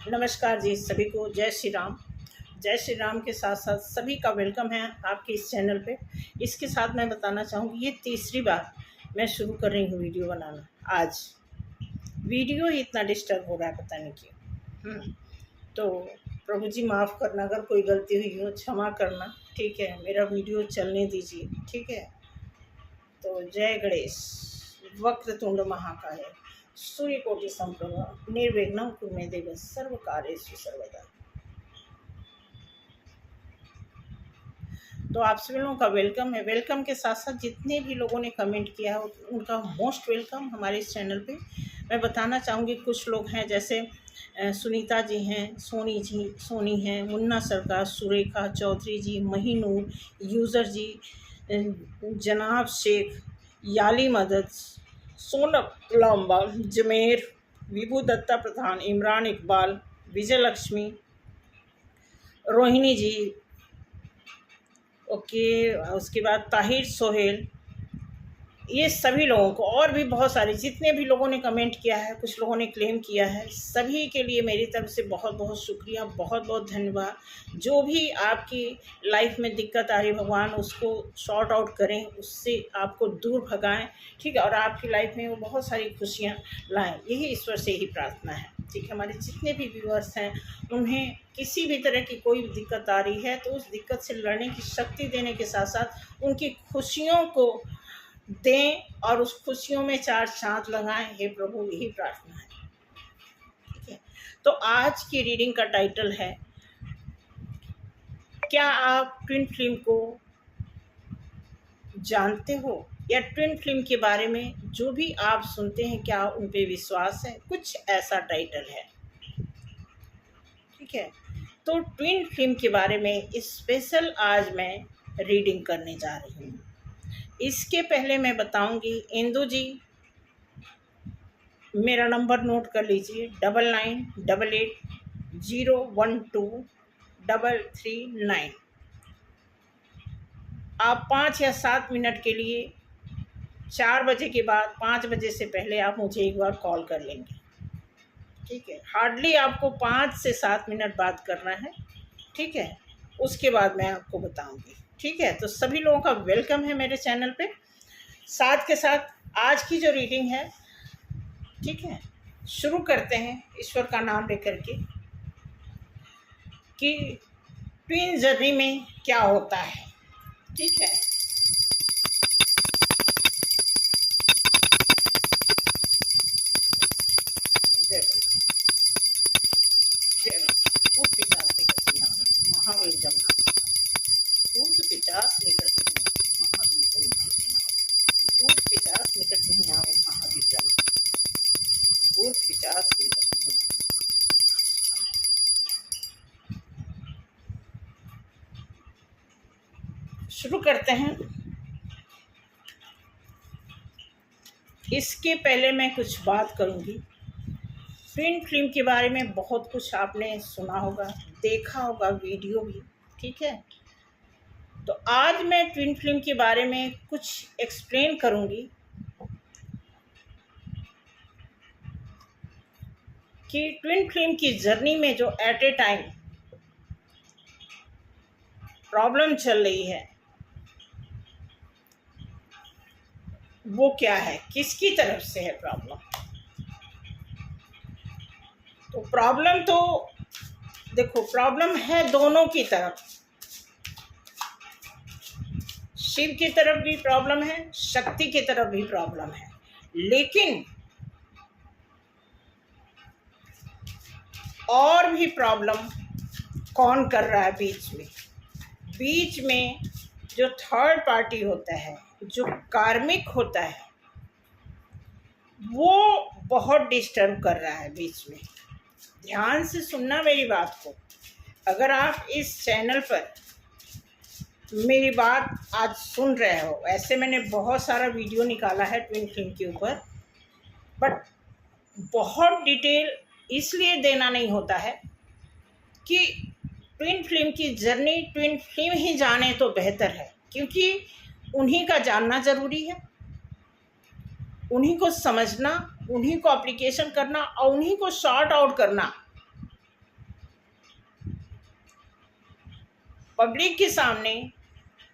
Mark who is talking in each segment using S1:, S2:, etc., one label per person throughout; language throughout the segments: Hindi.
S1: नमस्कार जी, सभी को जय श्री राम। जय श्री राम के साथ साथ सभी का वेलकम है आपके इस चैनल पे। इसके साथ मैं बताना चाहूँगी, ये तीसरी बार मैं शुरू कर रही हूँ वीडियो बनाना। आज वीडियो ही इतना डिस्टर्ब हो रहा है, पता नहीं क्यों। तो प्रभु जी माफ़ करना, अगर कोई गलती हुई हो क्षमा करना, ठीक है। मेरा वीडियो चलने दीजिए, ठीक है। तो जय गणेश। वक्रतुंड महाकाय सूर्यकोटि संप्रभा निर्विघ्नं कुरु मे देव सर्वकार्येषु सर्वदा। तो आप सभी लोगों का वेलकम है। वेलकम के साथ साथ जितने भी लोगों ने कमेंट किया है उनका मोस्ट वेलकम हमारे इस चैनल पे। मैं बताना चाहूँगी, कुछ लोग हैं जैसे सुनीता जी हैं, सोनी हैं, मुन्ना सरकार, सुरेखा चौधरी जी, महीनूर, यूज़र जी, जनाब शेख, याली मदद, सोनम लांबा, जमेर, विभू दत्ता प्रधान, इमरान इकबाल, विजय लक्ष्मी, रोहिणी जी, ओके। उसके बाद ताहिर सोहेल, ये सभी लोगों को, और भी बहुत सारे जितने भी लोगों ने कमेंट किया है, कुछ लोगों ने क्लेम किया है, सभी के लिए मेरी तरफ से बहुत बहुत शुक्रिया, बहुत बहुत धन्यवाद। जो भी आपकी लाइफ में दिक्कत आ रही, भगवान उसको सॉर्ट आउट करें, उससे आपको दूर भगाएं, ठीक है। और आपकी लाइफ में वो बहुत सारी खुशियाँ लाएं, यही ईश्वर से ही प्रार्थना है, ठीक है। हमारे जितने भी व्यूअर्स हैं, उन्हें किसी भी तरह की कोई दिक्कत आ रही है तो उस दिक्कत से लड़ने की शक्ति देने के साथ साथ उनकी खुशियों को दें और उस खुशियों में चार चाँद लगाएं, हे प्रभु, यही प्रार्थना है, ठीक है। तो आज की रीडिंग का टाइटल है, क्या आप ट्विन फिल्म को जानते हो, या ट्विन फिल्म के बारे में जो भी आप सुनते हैं क्या उन पे विश्वास है, कुछ ऐसा टाइटल है, ठीक है। तो ट्विन फिल्म के बारे में स्पेशल आज मैं रीडिंग करने जा रही हूँ। इसके पहले मैं बताऊंगी, इंदु जी मेरा नंबर नोट कर लीजिए, 9988012339। आप 5 या 7 मिनट के लिए 4 बजे के बाद 5 बजे से पहले आप मुझे एक बार कॉल कर लेंगे, ठीक है। हार्डली आपको 5 से 7 मिनट बात करना है, ठीक है। उसके बाद मैं आपको बताऊंगी, ठीक है। तो सभी लोगों का वेलकम है मेरे चैनल पे। साथ के साथ आज की जो रीडिंग है, ठीक है, शुरू करते हैं ईश्वर का नाम लेकर के, कि ट्विन जर्नी में क्या होता है, ठीक है। महावीर जमुना कूट पिचास लेकर महावीर जमुना कूट पिचास लेकर नहीं आवे महावीर जमुना कूट पिचास लेकर। शुरू करते हैं। इसके पहले मैं कुछ बात करूंगी, ट्विन फिल्म के बारे में बहुत कुछ आपने सुना होगा, देखा होगा वीडियो भी, ठीक है। तो आज मैं ट्विन फिल्म के बारे में कुछ एक्सप्लेन करूंगी कि ट्विन फिल्म की जर्नी में जो एट ए टाइम प्रॉब्लम चल रही है वो क्या है, किसकी तरफ से है प्रॉब्लम। तो प्रॉब्लम तो देखो, प्रॉब्लम है दोनों की तरफ, शिव की तरफ भी प्रॉब्लम है, शक्ति की तरफ भी प्रॉब्लम है, लेकिन और भी प्रॉब्लम कौन कर रहा है बीच में जो थर्ड पार्टी होता है, जो कार्मिक होता है, वो बहुत डिस्टर्ब कर रहा है बीच में। ध्यान से सुनना मेरी बात को। अगर आप इस चैनल पर मेरी बात आज सुन रहे हो, ऐसे मैंने बहुत सारा वीडियो निकाला है ट्विन फिल्म के ऊपर, बट बहुत डिटेल इसलिए देना नहीं होता है कि ट्विन फिल्म की जर्नी ट्विन फिल्म ही जाने तो बेहतर है, क्योंकि उन्हीं का जानना ज़रूरी है, उन्हीं को समझना, उन्हीं को एप्लीकेशन करना और उन्हीं को सॉर्ट आउट करना पब्लिक के सामने,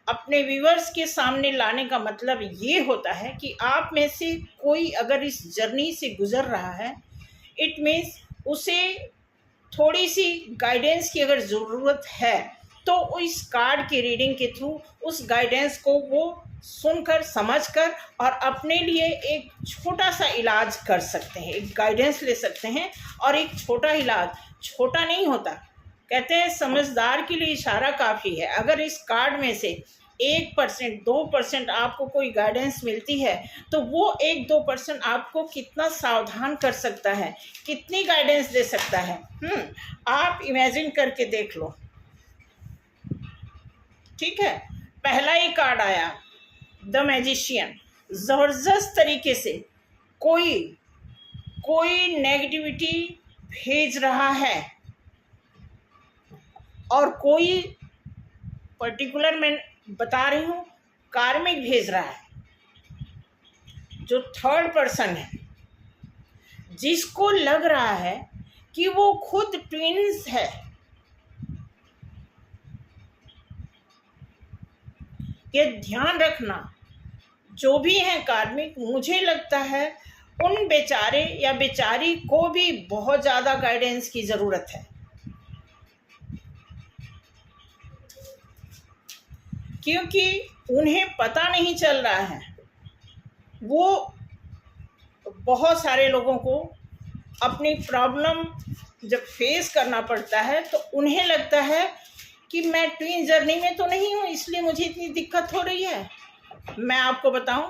S1: अपने व्यूअर्स के सामने लाने का मतलब ये होता है कि आप में से कोई अगर इस जर्नी से गुज़र रहा है, इट मीन्स उसे थोड़ी सी गाइडेंस की अगर ज़रूरत है, तो इस कार्ड की रीडिंग के थ्रू उस गाइडेंस को वो सुनकर, समझकर और अपने लिए एक छोटा सा इलाज कर सकते हैं, एक गाइडेंस ले सकते हैं। और एक छोटा इलाज छोटा नहीं होता, कहते हैं समझदार के लिए इशारा काफ़ी है। अगर इस कार्ड में से 1%, 2% आपको कोई गाइडेंस मिलती है, तो वो 1-2% आपको कितना सावधान कर सकता है, कितनी गाइडेंस दे सकता है। आप इमेजिन करके देख लो। ठीक है, पहला ही कार्ड आया द मैजिशियन। ज़बरदस्त तरीके से कोई नेगेटिविटी भेज रहा है और कोई पर्टिकुलर मैं बता रही हूँ कार्मिक भेज रहा है, जो थर्ड पर्सन है, जिसको लग रहा है कि वो खुद ट्विन्स है। ये ध्यान रखना, जो भी हैं कार्मिक, मुझे लगता है उन बेचारे या बेचारी को भी बहुत ज़्यादा गाइडेंस की ज़रूरत है, क्योंकि उन्हें पता नहीं चल रहा है। वो बहुत सारे लोगों को अपनी प्रॉब्लम जब फेस करना पड़ता है तो उन्हें लगता है कि मैं ट्विन जर्नी में तो नहीं हूँ, इसलिए मुझे इतनी दिक्कत हो रही है। मैं आपको बताऊं,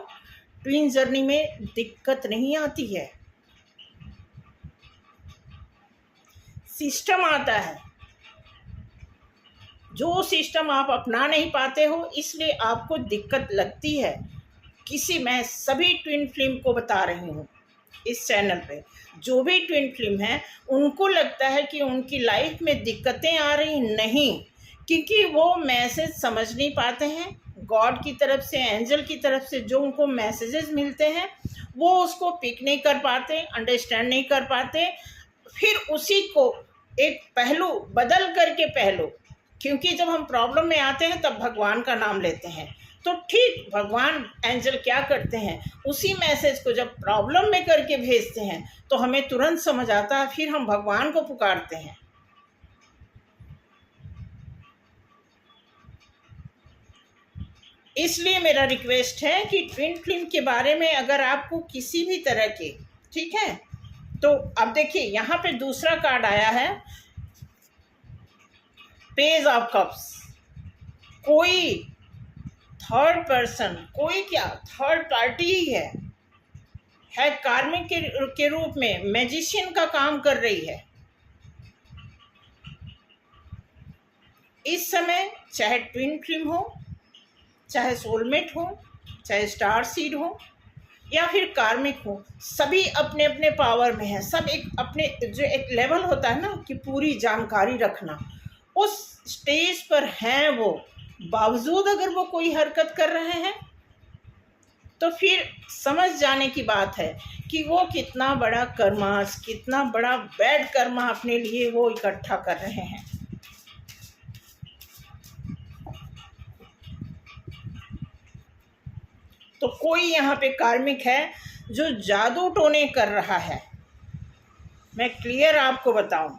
S1: ट्विन जर्नी में दिक्कत नहीं आती है, सिस्टम आता है। जो सिस्टम आप अपना नहीं पाते हो, इसलिए आपको दिक्कत लगती है। मैं सभी ट्विन फिल्म को बता रही हूँ इस चैनल पे, जो भी ट्विन फिल्म है उनको लगता है कि उनकी लाइफ में दिक्कतें आ रही, नहीं, क्योंकि वो मैसेज समझ नहीं पाते हैं। गॉड की तरफ से, एंजल की तरफ से जो उनको मैसेजेस मिलते हैं, वो उसको पिक नहीं कर पाते, अंडरस्टैंड नहीं कर पाते। फिर उसी को एक पहलू बदल करके पहलू, क्योंकि जब हम प्रॉब्लम में आते हैं तब भगवान का नाम लेते हैं, तो ठीक भगवान एंजल क्या करते हैं, उसी मैसेज को जब प्रॉब्लम में करके भेजते हैं तो हमें तुरंत समझ आता है, फिर हम भगवान को पुकारते हैं। इसलिए मेरा रिक्वेस्ट है कि ट्विन फिल्म के बारे में अगर आपको किसी भी तरह की, ठीक है, तो अब देखिए यहाँ पे दूसरा कार्ड आया है पेज ऑफ कप्स। कोई थर्ड पर्सन, कोई क्या थर्ड पार्टी ही है कार्मिक के रूप में मैजिशियन का काम कर रही है। इस समय चाहे ट्विन फिल्म हो, चाहे सोलमेट हो, चाहे स्टार सीड हो या फिर कार्मिक हो, सभी अपने अपने पावर में है। सब एक अपने जो एक लेवल होता है ना कि पूरी जानकारी रखना, उस स्टेज पर हैं वो। बावजूद अगर वो कोई हरकत कर रहे हैं तो फिर समझ जाने की बात है कि वो कितना बड़ा कर्मास, कितना बड़ा बैड कर्मा अपने लिए वो इकट्ठा कर रहे हैं। तो कोई यहाँ पे कार्मिक है जो जादू टोने कर रहा है। मैं क्लियर आपको बताऊं,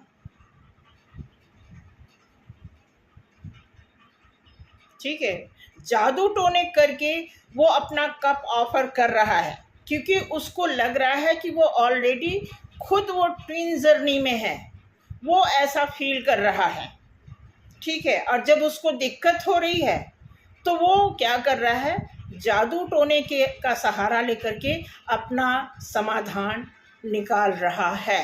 S1: ठीक है, जादू टोने करके वो अपना कप ऑफर कर रहा है, क्योंकि उसको लग रहा है कि वो ऑलरेडी खुद वो ट्विन जर्नी में है, वो ऐसा फील कर रहा है। ठीक है, और जब उसको दिक्कत हो रही है तो वो क्या कर रहा है, जादू टोने का सहारा लेकर के अपना समाधान निकाल रहा है।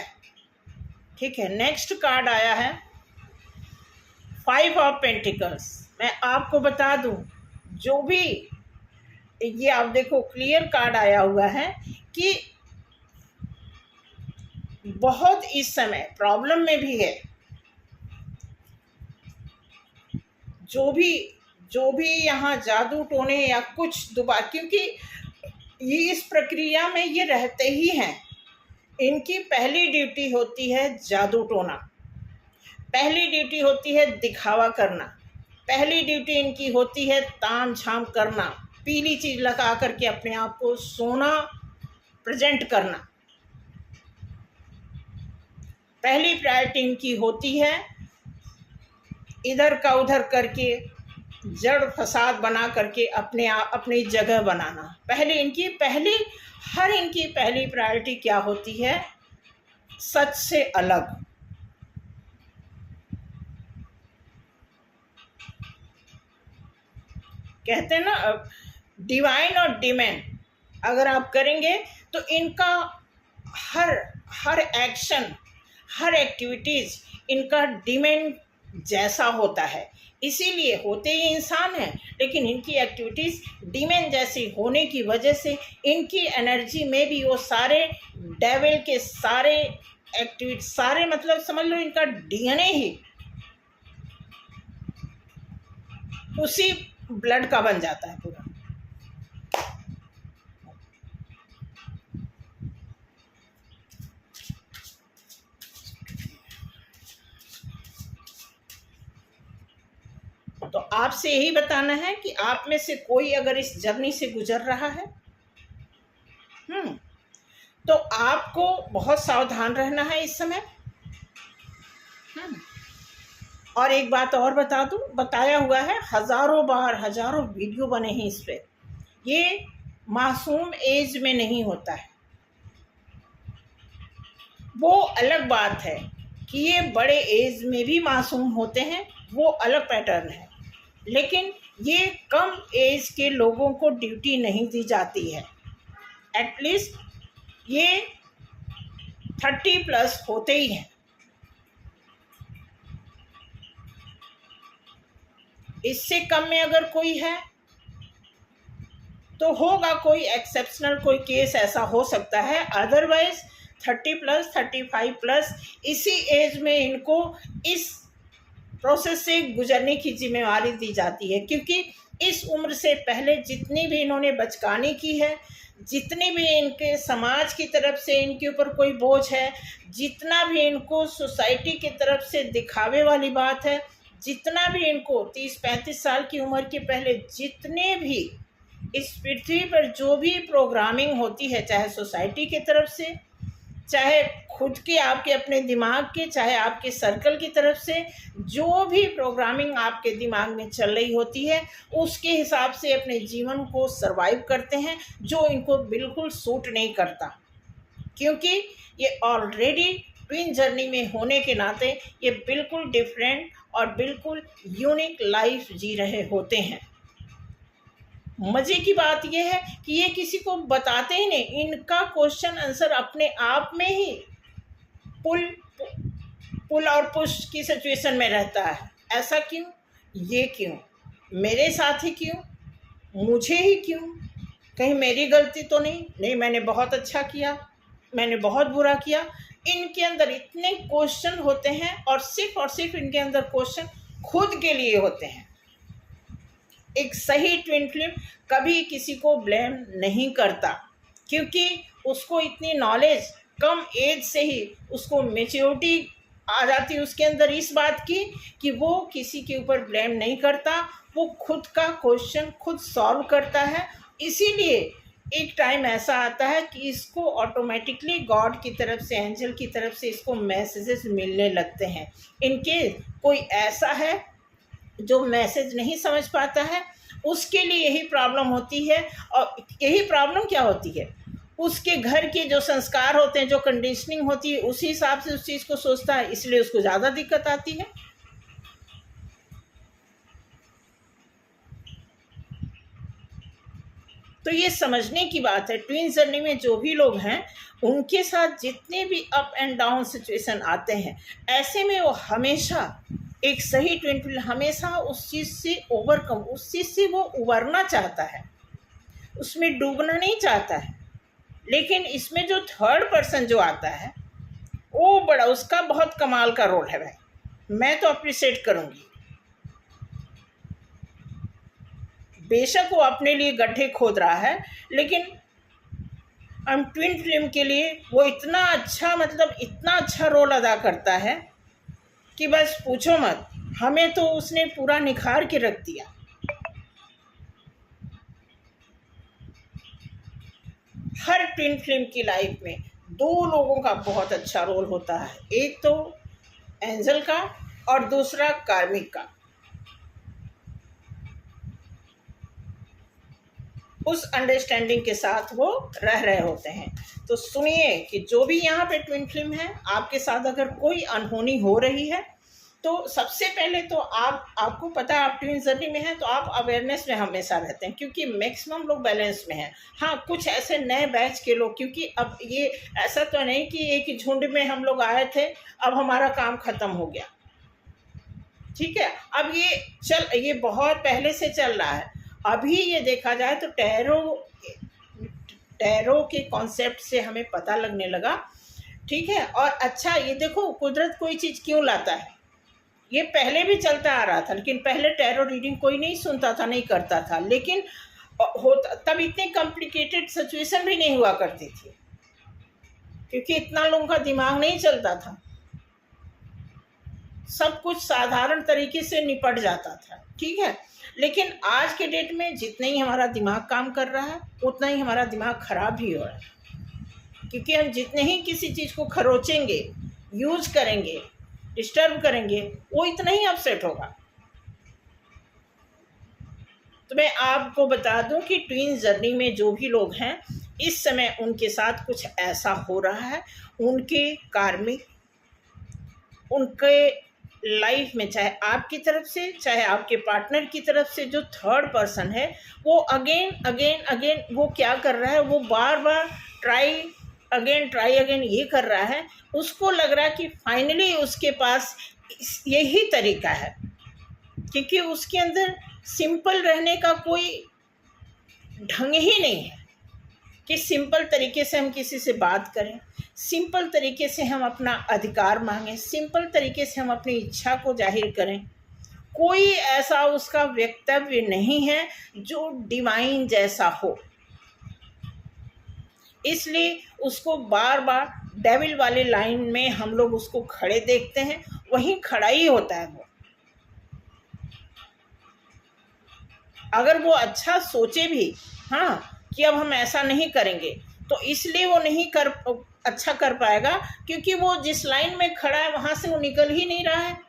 S1: ठीक है, नेक्स्ट कार्ड आया है 5 ऑफ पेंटिकल्स। मैं आपको बता दूं, जो भी ये आप देखो क्लियर कार्ड आया हुआ है कि बहुत इस समय प्रॉब्लम में भी है। जो भी यहाँ जादू टोने या कुछ दोबारा, क्योंकि ये इस प्रक्रिया में ये रहते ही हैं, इनकी पहली ड्यूटी होती है जादू टोना, पहली ड्यूटी होती है दिखावा करना, पहली ड्यूटी इनकी होती है ताम झाम करना, पीली चीज़ लगा करके अपने आप को सोना प्रेजेंट करना। पहली प्रायोरिटी इनकी होती है इधर का उधर करके जड़ फसाद बना करके अपनी जगह बनाना। इनकी पहली प्रायोरिटी क्या होती है? सच से अलग। कहते हैं ना, डिवाइन और डिमेन अगर आप करेंगे तो इनका हर एक्शन, हर एक्टिविटीज़ इनका डिमेन जैसा होता है। इसीलिए होते ही इंसान हैं, लेकिन इनकी एक्टिविटीज़ डिमेन जैसी होने की वजह से इनकी एनर्जी में भी वो सारे डेविल के सारे एक्टिविटी, सारे मतलब समझ लो इनका डीएनए ही उसी ब्लड का बन जाता है पूरा। तो आपसे यही बताना है कि आप में से कोई अगर इस जर्नी से गुजर रहा है तो आपको बहुत सावधान रहना है इस समय। और एक बात और बता दूं, बताया हुआ है, हजारों वीडियो बने हैं इस पे। ये मासूम एज में नहीं होता है। वो अलग बात है कि ये बड़े एज में भी मासूम होते हैं, वो अलग पैटर्न है। लेकिन ये कम एज के लोगों को ड्यूटी नहीं दी जाती है। एटलीस्ट ये 30+ होते ही हैं। इससे कम में अगर कोई है तो होगा कोई एक्सेप्शनल, कोई केस ऐसा हो सकता है। अदरवाइज 30+, 35+ इसी एज में इनको इस प्रोसेस से गुजरने की जिम्मेवारी दी जाती है, क्योंकि इस उम्र से पहले जितनी भी इन्होंने बचकानी की है, जितनी भी इनके समाज की तरफ से इनके ऊपर कोई बोझ है, जितना भी इनको सोसाइटी की तरफ से दिखावे वाली बात है, जितना भी इनको 30-35 साल की उम्र के पहले जितने भी इस पृथ्वी पर जो भी प्रोग्रामिंग होती है, चाहे सोसाइटी की तरफ से, चाहे खुद के आपके अपने दिमाग के, चाहे आपके सर्कल की तरफ से, जो भी प्रोग्रामिंग आपके दिमाग में चल रही होती है उसके हिसाब से अपने जीवन को सरवाइव करते हैं, जो इनको बिल्कुल सूट नहीं करता। क्योंकि ये ऑलरेडी ट्विन जर्नी में होने के नाते ये बिल्कुल डिफरेंट और बिल्कुल यूनिक लाइफ जी रहे होते हैं। मज़े की बात यह है कि ये किसी को बताते ही नहीं, इनका क्वेश्चन आंसर अपने आप में ही पुल और पुश की सिचुएशन में रहता है। ऐसा क्यों, ये क्यों, मेरे साथ ही क्यों, मुझे ही क्यों, कहीं मेरी गलती तो नहीं, मैंने बहुत अच्छा किया, मैंने बहुत बुरा किया। इनके अंदर इतने क्वेश्चन होते हैं और सिर्फ इनके अंदर क्वेश्चन खुद के लिए होते हैं। एक सही ट्विन फ्लेम कभी किसी को ब्लेम नहीं करता, क्योंकि उसको इतनी नॉलेज कम एज से ही उसको मैच्योरिटी आ जाती है उसके अंदर इस बात की कि वो किसी के ऊपर ब्लेम नहीं करता, वो खुद का क्वेश्चन खुद सॉल्व करता है। इसीलिए एक टाइम ऐसा आता है कि इसको ऑटोमेटिकली गॉड की तरफ से, एंजल की तरफ से इसको मैसेजेस मिलने लगते हैं। इनके कोई ऐसा है जो मैसेज नहीं समझ पाता है, उसके लिए यही प्रॉब्लम होती है। और यही प्रॉब्लम क्या होती है, उसके घर के जो संस्कार होते हैं, जो कंडीशनिंग होती है, उसी हिसाब से उस चीज़ को सोचता है, इसलिए उसको ज़्यादा दिक्कत आती है। तो ये समझने की बात है, ट्विन जर्नी में जो भी लोग हैं उनके साथ जितने भी अप एंड डाउन सिचुएशन आते हैं, ऐसे में वो हमेशा एक सही ट्विन फ्लेम हमेशा उस चीज़ से ओवरकम, उस चीज़ से वो उबरना चाहता है, उसमें डूबना नहीं चाहता है। लेकिन इसमें जो थर्ड पर्सन जो आता है वो बड़ा, उसका बहुत कमाल का रोल है भाई, मैं तो अप्रिशिएट करूँगी। बेशक वो अपने लिए गड्ढे खोद रहा है, लेकिन हम ट्विन फ्लेम के लिए वो इतना अच्छा, मतलब इतना अच्छा रोल अदा करता है कि बस पूछो मत। हमें तो उसने पूरा निखार के रख दिया। हर ट्विन फिल्म की लाइफ में दो लोगों का बहुत अच्छा रोल होता है, एक तो एंजल का और दूसरा कार्मिक का। उस अंडरस्टैंडिंग के साथ वो रह रहे होते हैं। तो सुनिए कि जो भी यहाँ पे ट्विन फिल्म है, आपके साथ अगर कोई अनहोनी हो रही है तो सबसे पहले तो आपको पता है आप ट्विन जर्नी में हैं, तो आप अवेयरनेस में हमेशा रहते हैं, क्योंकि मैक्सिमम लोग बैलेंस में हैं। हाँ, कुछ ऐसे नए बैच के लोग, क्योंकि अब ये ऐसा तो नहीं कि एक झुंड में हम लोग आए थे अब हमारा काम खत्म हो गया, ठीक है। अब ये बहुत पहले से चल रहा है। अभी ये देखा जाए तो टैरो के कॉन्सेप्ट से हमें पता लगने लगा, ठीक है। और अच्छा, ये देखो कुदरत कोई चीज़ क्यों लाता है, ये पहले भी चलता आ रहा था, लेकिन पहले टैरो रीडिंग कोई नहीं सुनता था, नहीं करता था, लेकिन तब इतनी कॉम्प्लिकेटेड सिचुएशन भी नहीं हुआ करती थी, क्योंकि इतना लोगों का दिमाग नहीं चलता था, सब कुछ साधारण तरीके से निपट जाता था, ठीक है। लेकिन आज के डेट में जितना ही हमारा दिमाग काम कर रहा है उतना ही हमारा दिमाग खराब भी हो रहा है, क्योंकि हम जितने ही किसी चीज़ को खरोचेंगे, यूज करेंगे, डिस्टर्ब करेंगे, वो इतना ही अपसेट होगा। तो मैं आपको बता दूं कि ट्विन जर्नी में जो भी लोग हैं इस समय उनके साथ कुछ ऐसा हो रहा है, उनके कार्मिक, उनके लाइफ में, चाहे आपकी तरफ से चाहे आपके पार्टनर की तरफ से जो थर्ड पर्सन है, वो अगेन अगेन अगेन वो क्या कर रहा है, वो बार बार ट्राई अगेन ये कर रहा है। उसको लग रहा है कि फाइनली उसके पास यही तरीका है, क्योंकि उसके अंदर सिंपल रहने का कोई ढंग ही नहीं है कि सिंपल तरीके से हम किसी से बात करें, सिंपल तरीके से हम अपना अधिकार मांगें, सिंपल तरीके से हम अपनी इच्छा को जाहिर करें। कोई ऐसा उसका वक्तव्य नहीं है जो डिवाइन जैसा हो, इसलिए उसको बार बार डेविल वाले लाइन में हम लोग उसको खड़े देखते हैं, वहीं खड़ा ही होता है वो। अगर वो अच्छा सोचे भी, हाँ, कि अब हम ऐसा नहीं करेंगे, तो इसलिए वो नहीं अच्छा कर पाएगा, क्योंकि वो जिस लाइन में खड़ा है वहां से वो निकल ही नहीं रहा है।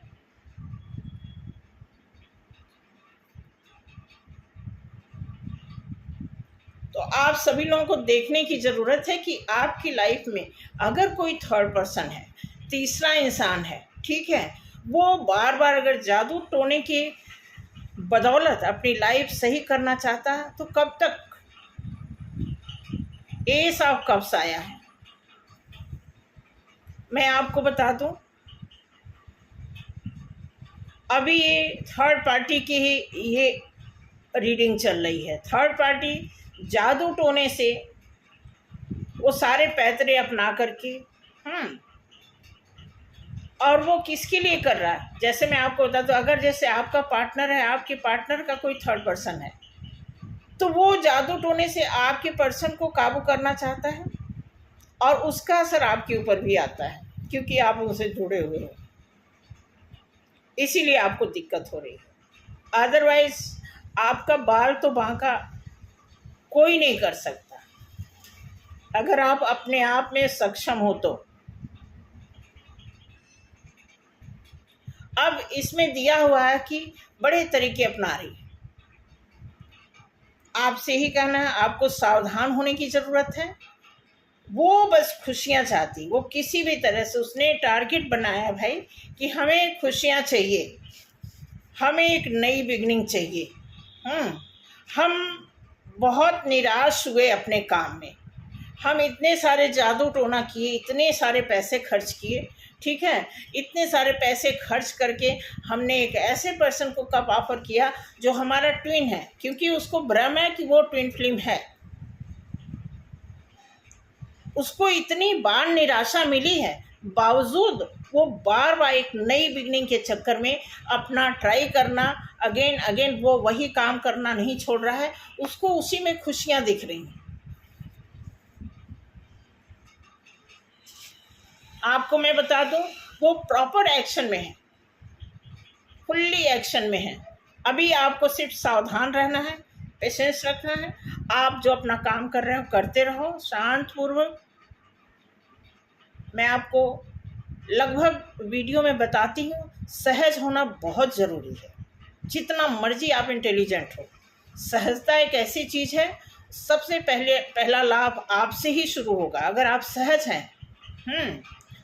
S1: तो आप सभी लोगों को देखने की ज़रूरत है कि आपकी लाइफ में अगर कोई थर्ड पर्सन है, तीसरा इंसान है, ठीक है, वो बार बार अगर जादू टोने की बदौलत अपनी लाइफ सही करना चाहता है, तो कब तक एस ऑफ कप्स आया है। मैं आपको बता दूं, अभी ये थर्ड पार्टी की ही ये रीडिंग चल रही है। थर्ड पार्टी जादू टोने से वो सारे पैतरे अपना करके, और वो किसके लिए कर रहा है, जैसे मैं आपको बता दूं, अगर जैसे आपका पार्टनर है, आपके पार्टनर का कोई थर्ड पर्सन है, तो वो जादू टोने से आपके पर्सन को काबू करना चाहता है, और उसका असर आपके ऊपर भी आता है, क्योंकि आप उनसे जुड़े हुए हो, इसीलिए आपको दिक्कत हो रही है। अदरवाइज आपका बाल तो बांका कोई नहीं कर सकता, अगर आप अपने आप में सक्षम हो तो। अब इसमें दिया हुआ है कि बड़े तरीके अपना रही, आपसे ही कहना है, आपको सावधान होने की ज़रूरत है। वो बस खुशियाँ चाहती, वो किसी भी तरह से उसने टारगेट बनाया भाई कि हमें खुशियाँ चाहिए, हमें एक नई बिगनिंग चाहिए। हम बहुत निराश हुए अपने काम में, हम इतने सारे जादू टोना किए, इतने सारे पैसे खर्च किए, ठीक है, इतने सारे पैसे खर्च करके हमने एक ऐसे पर्सन को कब ऑफर किया जो हमारा ट्विन है, क्योंकि उसको भ्रम है कि वो ट्विन फिल्म है। उसको इतनी बार निराशा मिली है, बावजूद वो बार बार एक नई बिगनिंग के चक्कर में अपना ट्राई करना, अगेन अगेन वो वही काम करना नहीं छोड़ रहा है, उसको उसी में खुशियाँ दिख रही हैं। आपको मैं बता दूं, वो प्रॉपर एक्शन में है, फुल्ली एक्शन में है। अभी आपको सिर्फ सावधान रहना है, पेशेंस रखना है। आप जो अपना काम कर रहे हो करते रहो शांतपूर्वक। मैं आपको लगभग वीडियो में बताती हूँ, सहज होना बहुत ज़रूरी है। जितना मर्जी आप इंटेलिजेंट हो, सहजता एक ऐसी चीज़ है। सबसे पहला लाभ आपसे ही शुरू होगा। अगर आप सहज हैं,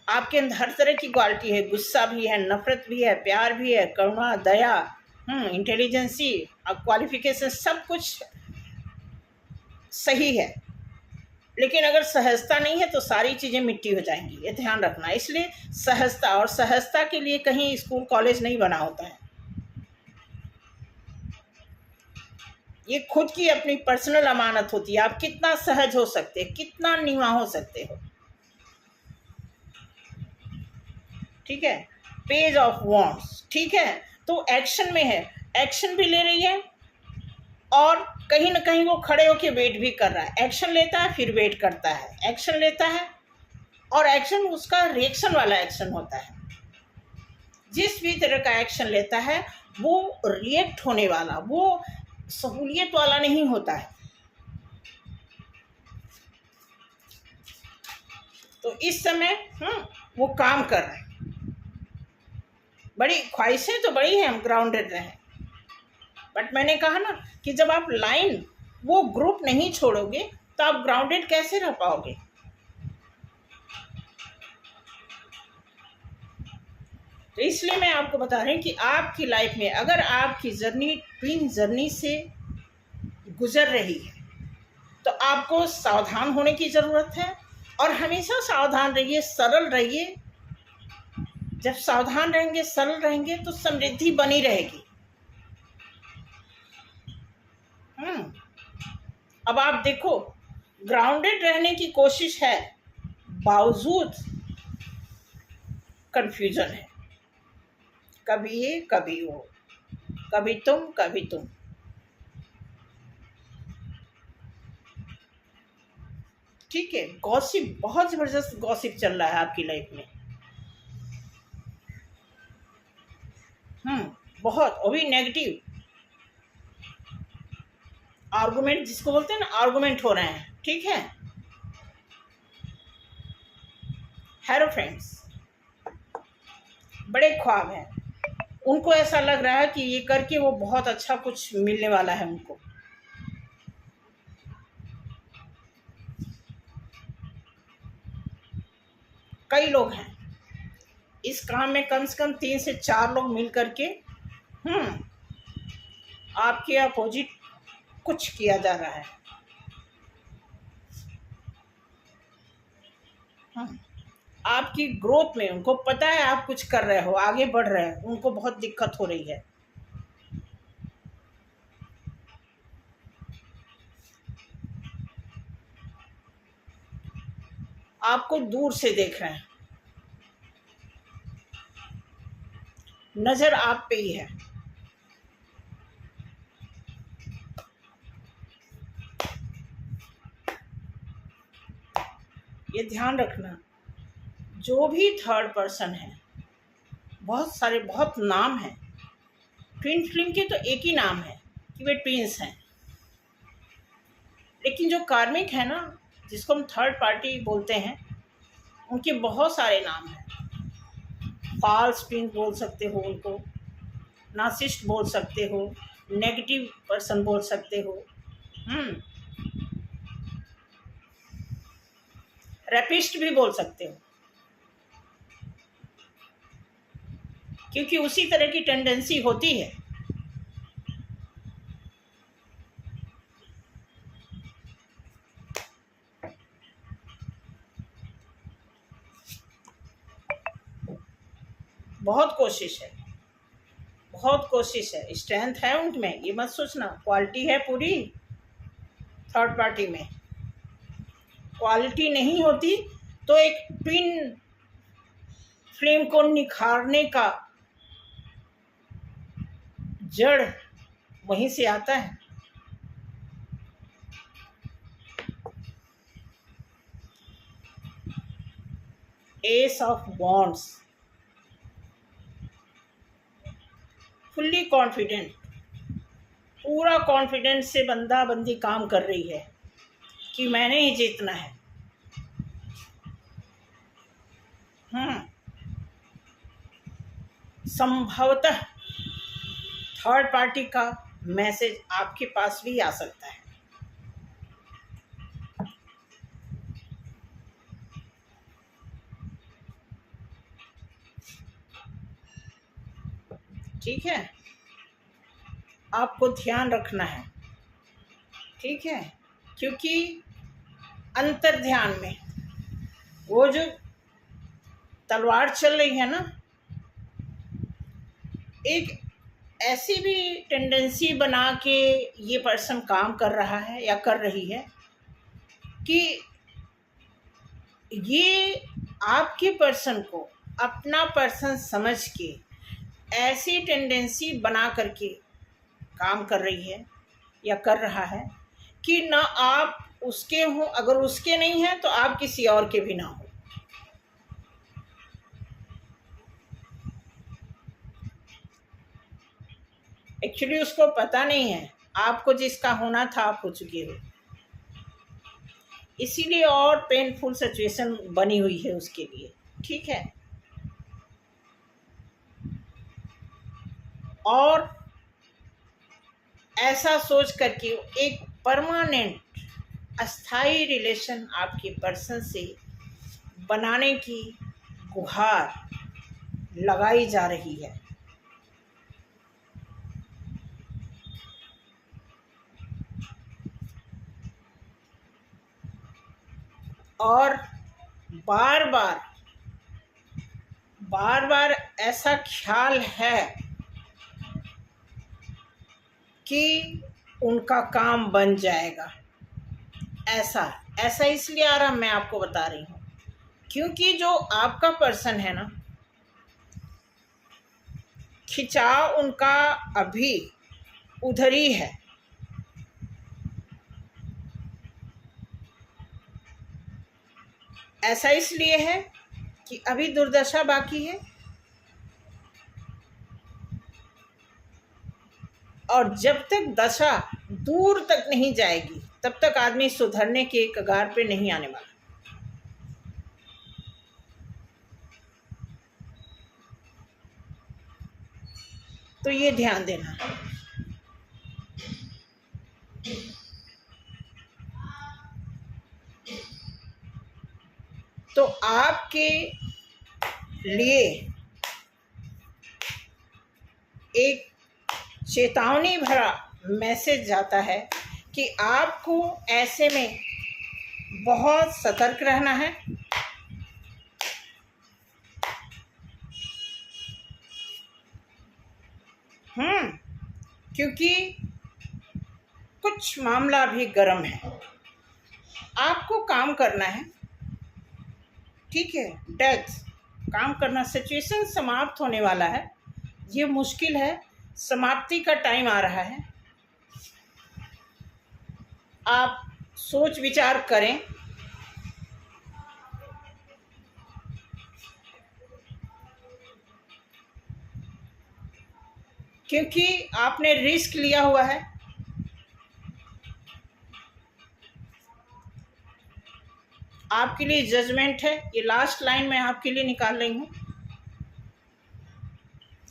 S1: आपके अंदर हर तरह की क्वालिटी है, गुस्सा भी है, नफरत भी है, प्यार भी है, करुणा, दया, इंटेलिजेंसी, क्वालिफिकेशन, सब कुछ सही है। लेकिन अगर सहजता नहीं है तो सारी चीज़ें मिट्टी हो जाएंगी, ये ध्यान रखना। इसलिए सहजता, और सहजता के लिए कहीं स्कूल कॉलेज नहीं बना होता है। ये खुद की अपनी पर्सनल अमानत होती है। आप कितना सहज हो सकते हैं, कितना नीवा हो सकते हो। ठीक है, पेज ऑफ वॉन्ट्स, ठीक है। तो एक्शन में है, एक्शन भी ले रही है और कहीं ना कहीं वो खड़े होकर वेट भी कर रहा है। एक्शन लेता है फिर वेट करता है, एक्शन लेता है, और एक्शन उसका रिएक्शन वाला एक्शन होता है। जिस भी तरह का एक्शन लेता है वो रिएक्ट होने वाला, वो सहूलियत वाला नहीं होता है। तो इस समय वो काम कर रहे हैं। बड़ी ख्वाहिशें तो बड़ी हैं, हम ग्राउंडेड रहें, बट मैंने कहा ना कि जब आप लाइन, वो ग्रुप नहीं छोड़ोगे तो आप ग्राउंडेड कैसे रह पाओगे। तो इसलिए मैं आपको बता रही हूँ कि आपकी लाइफ में अगर आपकी जर्नी ट्विन जर्नी से गुजर रही है तो आपको सावधान होने की ज़रूरत है। और हमेशा सावधान रहिए, सरल रहिए। जब सावधान रहेंगे, सरल रहेंगे तो समृद्धि बनी रहेगी। अब आप देखो, ग्राउंडेड रहने की कोशिश है, बावजूद कंफ्यूजन है। कभी ये कभी वो, कभी तुम कभी तुम। ठीक है, गॉसिप, बहुत ज़बरदस्त गॉसिप चल रहा है आपकी लाइफ में। बहुत, वो भी नेगेटिव आर्गुमेंट, जिसको बोलते हैं ना, आर्गुमेंट हो रहे हैं। ठीक है, हेरो फ्रेंड्स, बड़े ख्वाब हैं। उनको ऐसा लग रहा है कि ये करके वो बहुत अच्छा कुछ मिलने वाला है उनको। कई लोग हैं इस काम में, कम से कम 3 से 4 लोग मिल करके आपके अपोजिट कुछ किया जा रहा है। आपकी ग्रोथ में उनको पता है आप कुछ कर रहे हो, आगे बढ़ रहे हैं, उनको बहुत दिक्कत हो रही है। आपको दूर से देख रहे हैं, नजर आप पे ही है। ये ध्यान रखना, जो भी थर्ड पर्सन है, बहुत सारे, बहुत नाम हैं। ट्विन फ्लेम के तो एक ही नाम है कि वे ट्विंस हैं। लेकिन जो कार्मिक है ना, जिसको हम थर्ड पार्टी बोलते हैं, उनके बहुत सारे नाम हैं। फॉल्स ट्विन बोल सकते हो उनको, नार्सिसिस्ट बोल सकते हो, नेगेटिव पर्सन बोल सकते हो, रेपिस्ट भी बोल सकते हो, क्योंकि उसी तरह की टेंडेंसी होती है। बहुत कोशिश है, बहुत कोशिश है, स्ट्रेंथ है उनमें, ये मत सोचना। क्वालिटी है पूरी थर्ड पार्टी में। क्वालिटी नहीं होती तो एक ट्विन फ्लेम को निखारने का जड़ वहीं से आता है। S of wands, fully confident, पूरा कॉन्फिडेंस से बंदा बंदी काम कर रही है कि मैंने ही जीतना है। संभवतः थर्ड पार्टी का मैसेज आपके पास भी आ सकता है। ठीक है, आपको ध्यान रखना है। ठीक है, क्योंकि अंतर ध्यान में वो जो तलवार चल रही है ना, एक ऐसी भी टेंडेंसी बना के ये पर्सन काम कर रहा है या कर रही है कि ये आपके पर्सन को अपना पर्सन समझ के ऐसी टेंडेंसी बना करके काम कर रही है या कर रहा है कि ना आप उसके हो, अगर उसके नहीं है तो आप किसी और के भी ना हो। एक्चुअली उसको पता नहीं है, आपको जिसका होना था आप हो चुके हो, इसीलिए और पेनफुल सिचुएशन बनी हुई है उसके लिए। ठीक है, और ऐसा सोच करके एक परमानेंट अस्थाई रिलेशन आपके पर्सन से बनाने की गुहार लगाई जा रही है। और बार बार ऐसा ख्याल है कि उनका काम बन जाएगा। ऐसा इसलिए आ रहा, मैं आपको बता रही हूँ, क्योंकि जो आपका पर्सन है ना, खिंचाव उनका अभी उधर ही है। ऐसा इसलिए है कि अभी दुर्दशा बाकी है, और जब तक दशा दूर तक नहीं जाएगी तब तक आदमी सुधरने के कगार पे नहीं आने वाला। तो ये ध्यान देना। तो आपके लिए एक चेतावनी भरा मैसेज जाता है कि आपको ऐसे में बहुत सतर्क रहना है। क्योंकि कुछ मामला भी गर्म है, आपको काम करना है। ठीक है, डेथ काम करना, सिचुएशन समाप्त होने वाला है, ये मुश्किल है, समाप्ति का टाइम आ रहा है। आप सोच विचार करें, क्योंकि आपने रिस्क लिया हुआ है। आपके लिए जजमेंट है, ये लास्ट लाइन मैं आपके लिए निकाल रही हूँ।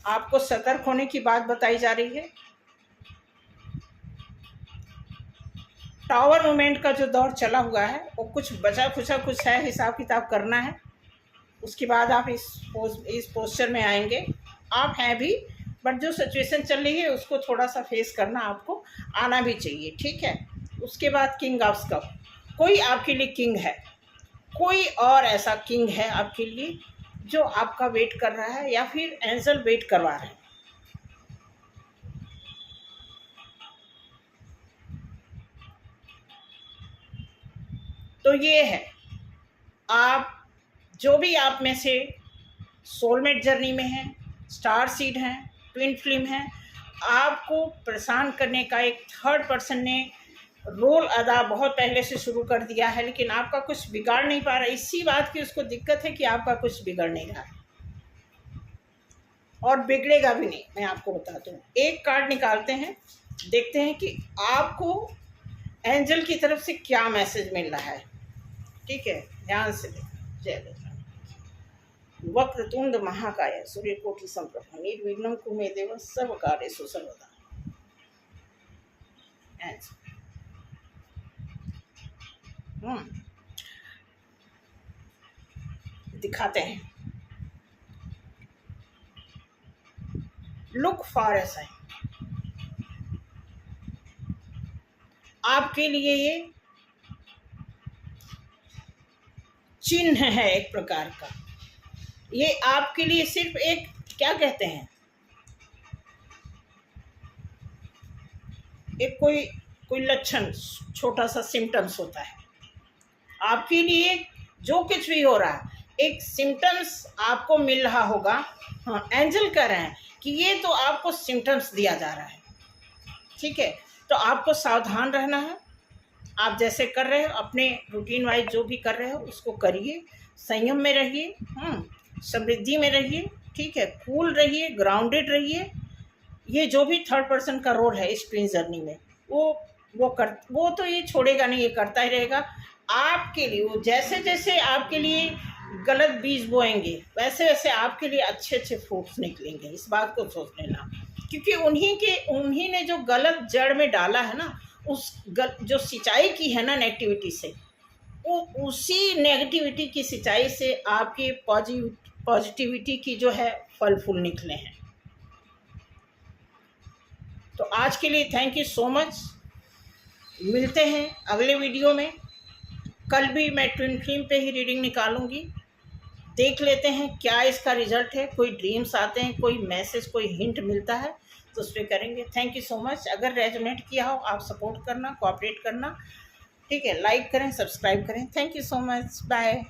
S1: आपको सतर्क होने की बात बताई जा रही है। टावर मूवमेंट का जो दौर चला हुआ है वो कुछ बचा खुचा कुछ है, हिसाब किताब करना है। उसके बाद आप इस पोस्चर में आएंगे। आप हैं भी, बट जो सिचुएशन चल रही है उसको थोड़ा सा फेस करना आपको आना भी चाहिए। ठीक है, उसके बाद किंग ऑफ कप, कोई आपके लिए किंग है, कोई और ऐसा किंग है आपके लिए जो आपका वेट कर रहा है, या फिर एंजल वेट करवा रहे हैं। तो ये है, आप जो भी आप में से सोलमेट जर्नी में हैं, स्टार सीड हैं, ट्विन फ्लेम हैं, आपको परेशान करने का एक थर्ड पर्सन ने रोल अदा बहुत पहले से शुरू कर दिया है, लेकिन आपका कुछ बिगाड़ नहीं पा रहा। इसी बात की उसको दिक्कत है कि आपका कुछ बिगड़ नहीं रहा है। और बिगड़ेगा भी नहीं। मैं आपको बताता हूँ, एक कार्ड निकालते हैं, देखते हैं कि आपको एंजल की तरफ से क्या मैसेज मिल रहा है। ठीक है, ध्यान से देखें। जय बजरंग। वक्रतुंड महाकाय सूर्यकोटि समप्रभ निर्विघ्नं कुरु मे देव सर्वकार्येषु सर्वदा। दिखाते हैं। Look for a sign. आपके लिए ये चिन्ह है एक प्रकार का। ये आपके लिए सिर्फ एक, क्या कहते हैं, एक कोई लक्षण, छोटा सा सिम्टम्स होता है आपके लिए। जो कुछ भी हो रहा है, एक सिम्टम्स आपको मिल रहा होगा। हाँ, एंजल कह रहे हैं कि ये तो आपको सिम्टम्स दिया जा रहा है। ठीक है, तो आपको सावधान रहना है। आप जैसे कर रहे हो, अपने रूटीन वाइज जो भी कर रहे हो उसको करिए, संयम में रहिए, समृद्धि में रहिए। ठीक है, कूल रहिए, ग्राउंडेड रहिए। ये जो भी थर्ड पर्सन का रोल है इस प्रिंस जर्नी में, वो तो ये छोड़ेगा नहीं, ये करता ही रहेगा आपके लिए। वो जैसे जैसे आपके लिए गलत बीज बोएंगे, वैसे वैसे आपके लिए अच्छे अच्छे फ्रूट्स निकलेंगे। इस बात को सोच लेना, क्योंकि उन्हीं ने जो गलत जड़ में डाला है ना, जो सिंचाई की है ना नेगेटिविटी से, वो उसी नेगेटिविटी की सिंचाई से आपकी पॉजिटिविटी की जो है फल फूल निकले हैं। तो आज के लिए थैंक यू सो मच। मिलते हैं अगले वीडियो में। कल भी मैं ट्विन फ्लेम पे ही रीडिंग निकालूंगी। देख लेते हैं क्या इसका रिजल्ट है। कोई ड्रीम्स आते हैं, कोई मैसेज, कोई हिंट मिलता है तो उस पर करेंगे। Thank you so much. अगर रेजोनेट किया हो, आप सपोर्ट करना, कोऑपरेट करना। ठीक है, लाइक करें, सब्सक्राइब करें। Thank you so much. Bye.